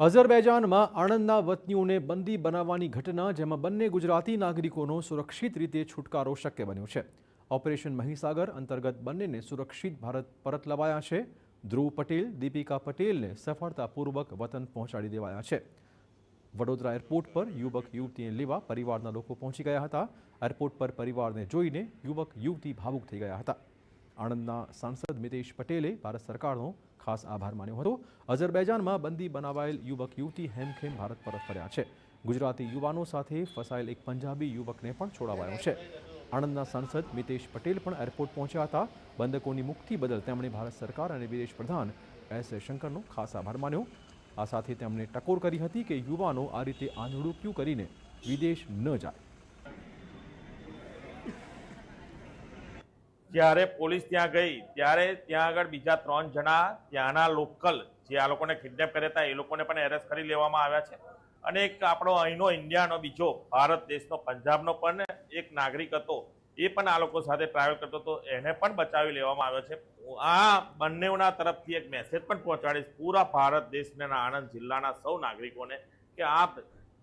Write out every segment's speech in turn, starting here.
અઝરબૈજાનમાં આણંદના વતનીઓને બંદી બનાવવાની ઘટના, જેમાં બંને ગુજરાતી નાગરિકોનો સુરક્ષિત રીતે છુટકારો શક્ય બન્યો છે. ઓપરેશન મહીસાગર અંતર્ગત બંનેને સુરક્ષિત ભારત પરત લવાયા છે. ધ્રુવ પટેલ, દીપિકા પટેલને સફળતાપૂર્વક વતન પહોંચાડી દેવાયા છે. વડોદરા એરપોર્ટ પર યુવક યુવતીને લેવા પરિવારના લોકો પહોંચી ગયા હતા. એરપોર્ટ પર પરિવારને જોઈને યુવક યુવતી ભાવુક થઈ ગયા હતા. આણંદના સાંસદ મિતેશ પટેલે ભારત સરકારનો ખાસ આભાર માન્યો હતો. અઝરબૈજાનમાં બંદી બનાવાયેલ યુવક યુવતી હેમખેમ ભારત પરત ફર્યા છે. ગુજરાતી યુવાનો સાથે ફસાયેલ એક પંજાબી યુવકને પણ છોડાવાયો છે. આણંદના સાંસદ મિતેશ પટેલ પણ એરપોર્ટ પહોંચ્યા હતા. બંધકોની મુક્તિ બદલ તેમણે ભારત સરકાર અને વિદેશ પ્રધાન એસ જયશંકરનો ખાસ આભાર માન્યો. આ સાથે તેમણે ટકોર કરી હતી કે યુવાનો આ રીતે આંધળું કરીને વિદેશ ન જાય. જ્યારે પોલીસ ત્યાં ગઈ ત્યારે ત્યાં આગળ બીજા 3 જણા ત્યાંના લોકલ જે આ લોકોને કિડનેપ કર્યા હતા એ લોકોને પણ એરેસ્ટ કરી લેવામાં આવ્યા છે. અને એક આપણો અહીંનો ઇન્ડિયાનો બીજો ભારત દેશનો પંજાબનો પણ એક નાગરિક હતો, એ પણ આ લોકો સાથે ટ્રાવેલ કરતો હતો, એને પણ બચાવી લેવામાં આવ્યો છે. આ બંનેના તરફથી એક મેસેજ પણ પહોંચાડીશ પૂરા ભારત દેશના આણંદ જિલ્લાના સૌ નાગરિકોને કે આપ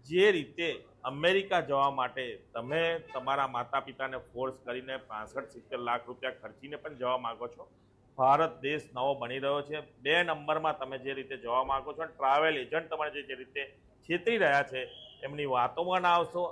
જે રીતે અમેરિકા જવા માટે તમે તમારા માતા પિતાને ફોર્સ કરીને 65-70 લાખ રૂપિયા ખર્ચીને પણ જવા માંગો છો, ભારત દેશ નવો બની રહ્યો છે. 2 નંબરમાં તમે જે રીતે જવા માંગો છો, ટ્રાવેલ એજન્ટ તમારે જે રીતે છેતરી રહ્યા છે એમની વાતોમાં ના આવશો.